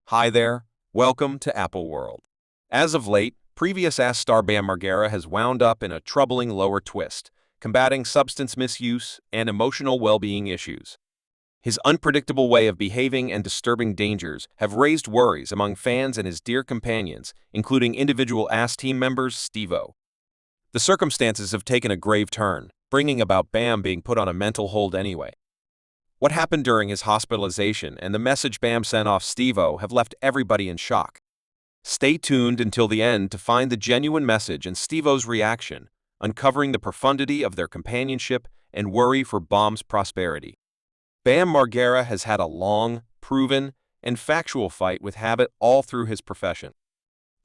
Hi there, welcome to Apple World. As of late, previous Ass star Bam Margera has wound up in a troubling lower twist, combating substance misuse and emotional well-being issues. His unpredictable way of behaving and disturbing dangers have raised worries among fans and his dear companions, including individual Ass team members Steve-O. The circumstances have taken a grave turn, bringing about Bam being put on a mental hold anyway. What happened during his hospitalization and the message Bam sent off Steve-O have left everybody in shock. Stay tuned until the end to find the genuine message and Steve-O's reaction, uncovering the profundity of their companionship and worry for Bam's prosperity. Bam Margera has had a long, proven, and factual fight with habit all through his profession.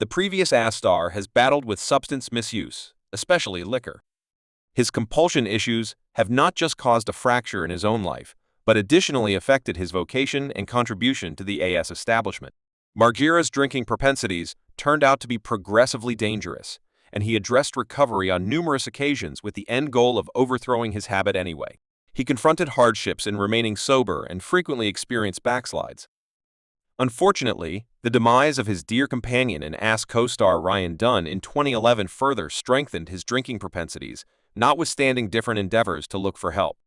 The previous Ass star has battled with substance misuse, especially liquor. His compulsion issues have not just caused a fracture in his own life, but additionally affected his vocation and contribution to the AS establishment. Margera's drinking propensities turned out to be progressively dangerous, and he addressed recovery on numerous occasions with the end goal of overthrowing his habit anyway. He confronted hardships in remaining sober and frequently experienced backslides. Unfortunately, the demise of his dear companion and Ass co-star Ryan Dunn in 2011 further strengthened his drinking propensities, notwithstanding different endeavors to look for help.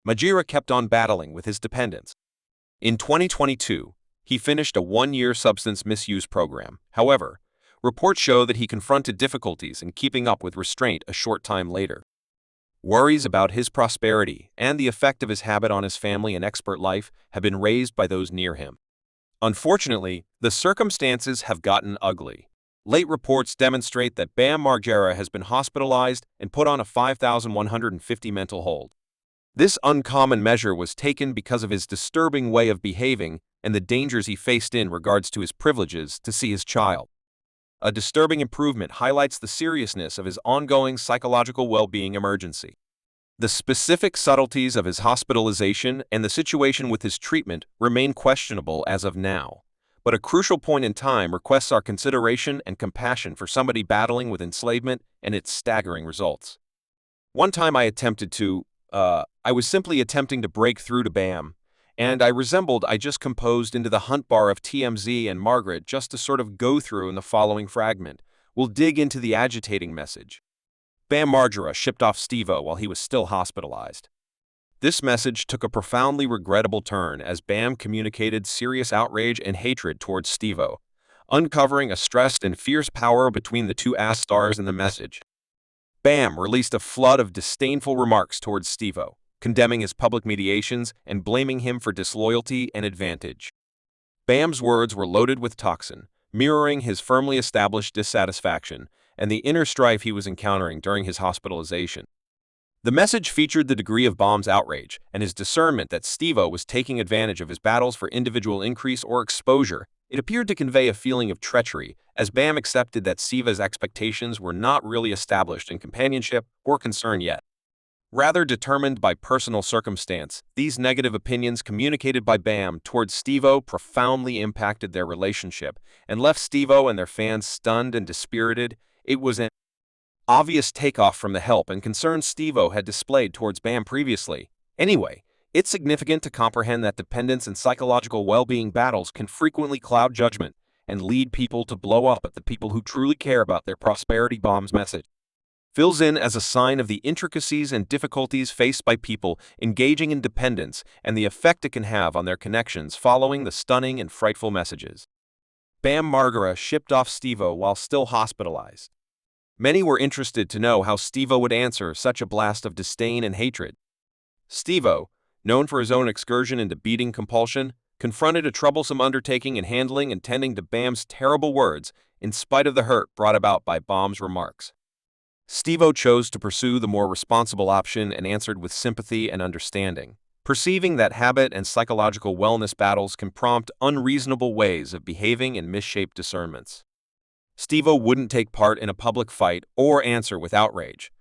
Margera kept on battling with his dependence. In 2022, he finished a one-year substance misuse program. However, reports show that he confronted difficulties in keeping up with restraint a short time later. Worries about his prosperity and the effect of his habit on his family and expert life have been raised by those near him. Unfortunately, the circumstances have gotten ugly. Late reports demonstrate that Bam Margera has been hospitalized and put on a 5,150 mental hold. This uncommon measure was taken because of his disturbing way of behaving and the dangers he faced in regards to his privileges to see his child. A disturbing improvement highlights the seriousness of his ongoing psychological well-being emergency. The specific subtleties of his hospitalization and the situation with his treatment remain questionable as of now, but a crucial point in time requests our consideration and compassion for somebody battling with enslavement and its staggering results. One time I was simply attempting to break through to Bam, and I just composed into the hunt bar of TMZ and Margaret just to sort of go through in the following fragment. We'll dig into the agitating message. Bam Margera shipped off Steve-O while he was still hospitalized. This message took a profoundly regrettable turn as Bam communicated serious outrage and hatred towards Steve-O, uncovering a stressed and fierce power between the two Ass stars in the message. Bam released a flood of disdainful remarks towards Steve-O, condemning his public mediations and blaming him for disloyalty and advantage. Bam's words were loaded with toxin, mirroring his firmly established dissatisfaction and the inner strife he was encountering during his hospitalization. The message featured the degree of Bam's outrage and his discernment that Steve-O was taking advantage of his battles for individual increase or exposure. It appeared to convey a feeling of treachery, as Bam accepted that Steve-O's expectations were not really established in companionship or concern yet. Rather determined by personal circumstance, these negative opinions communicated by Bam towards Steve-O profoundly impacted their relationship and left Steve-O and their fans stunned and dispirited. It was an obvious takeoff from the help and concern Steve-O had displayed towards Bam previously. Anyway, it's significant to comprehend that dependence and psychological well-being battles can frequently cloud judgment and lead people to blow up at the people who truly care about their prosperity. Bam's message fills in as a sign of the intricacies and difficulties faced by people engaging in dependence and the effect it can have on their connections following the stunning and frightful messages. Bam Margera shipped off Steve-O while still hospitalized. Many were interested to know how Steve-O would answer such a blast of disdain and hatred. Steve-O, known for his own excursion into beating compulsion, confronted a troublesome undertaking in handling and tending to Bam's terrible words in spite of the hurt brought about by Bam's remarks. Steve-O chose to pursue the more responsible option and answered with sympathy and understanding, perceiving that habit and psychological wellness battles can prompt unreasonable ways of behaving and misshaped discernments. Steve-O wouldn't take part in a public fight or answer with outrage.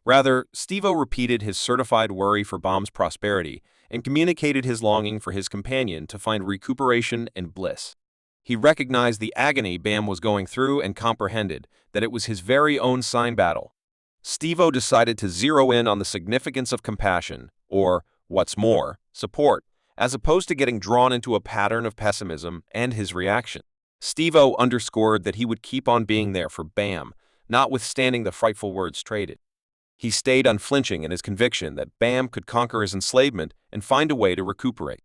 Rather, Steve-O repeated his certified worry for Bam's prosperity and communicated his longing for his companion to find recuperation and bliss. He recognized the agony Bam was going through and comprehended that it was his very own sign battle. Steve-O decided to zero in on the significance of compassion, or, what's more, support, as opposed to getting drawn into a pattern of pessimism and his reaction. Steve-O underscored that he would keep on being there for Bam, notwithstanding the frightful words traded. He stayed unflinching in his conviction that Bam could conquer his enslavement and find a way to recuperate.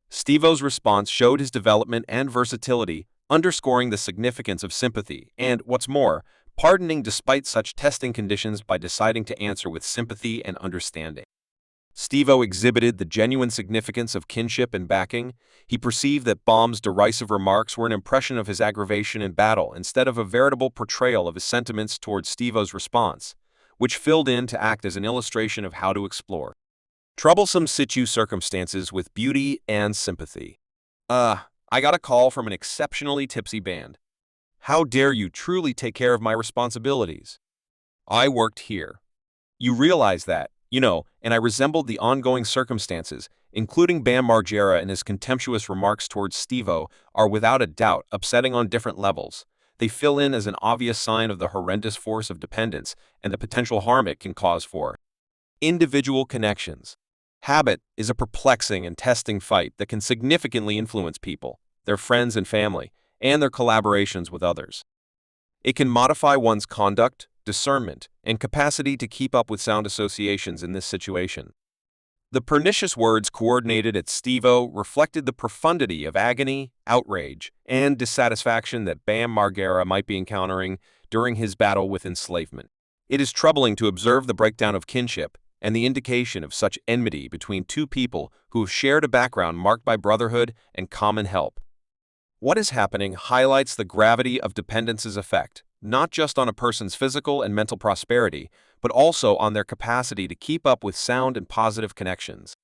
Steve-O's response showed his development and versatility, underscoring the significance of sympathy and, what's more, pardoning despite such testing conditions by deciding to answer with sympathy and understanding. Steve-O exhibited the genuine significance of kinship and backing. He perceived that Bam's derisive remarks were an impression of his aggravation in battle instead of a veritable portrayal of his sentiments towards Steve-O's response, which filled in to act as an illustration of how to explore troublesome circumstances with beauty and sympathy. I got a call from an exceptionally tipsy band. How dare you truly take care of my responsibilities? I worked here. You realize that, and I resembled the ongoing circumstances, including Bam Margera and his contemptuous remarks towards Steve-O, are without a doubt upsetting on different levels. They fill in as an obvious sign of the horrendous force of dependence and the potential harm it can cause for individual connections. Habit is a perplexing and testing fight that can significantly influence people, their friends and family, and their collaborations with others. It can modify one's conduct, discernment, and capacity to keep up with sound associations in this situation. The pernicious words coordinated at Steve-O reflected the profundity of agony, outrage, and dissatisfaction that Bam Margera might be encountering during his battle with enslavement. It is troubling to observe the breakdown of kinship and the indication of such enmity between two people who have shared a background marked by brotherhood and common help. What is happening highlights the gravity of dependence's effect, not just on a person's physical and mental prosperity, but also on their capacity to keep up with sound and positive connections.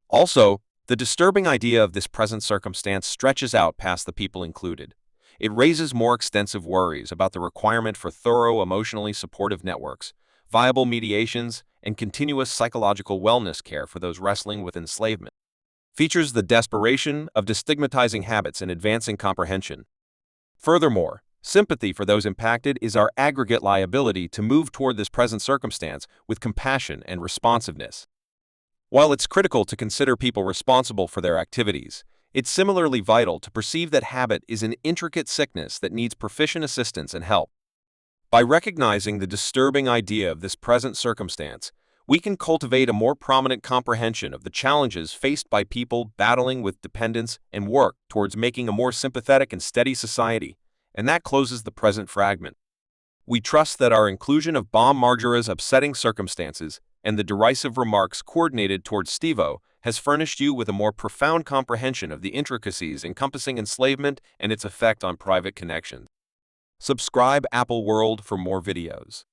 Also, the disturbing idea of this present circumstance stretches out past the people included. It raises more extensive worries about the requirement for thorough, emotionally supportive networks, viable mediations, and continuous psychological wellness care for those wrestling with enslavement. Features the desperation of destigmatizing habits and advancing comprehension. Furthermore, sympathy for those impacted is our aggregate liability to move toward this present circumstance with compassion and responsiveness. While it's critical to consider people responsible for their activities, it's similarly vital to perceive that habit is an intricate sickness that needs proficient assistance and help. By recognizing the disturbing idea of this present circumstance, we can cultivate a more prominent comprehension of the challenges faced by people battling with dependence and work towards making a more sympathetic and steady society, and that closes the present fragment. We trust that our inclusion of Bam Margera's upsetting circumstances and the derisive remarks coordinated towards Steve-O has furnished you with a more profound comprehension of the intricacies encompassing enslavement and its effect on private connections. Subscribe Apple World for more videos.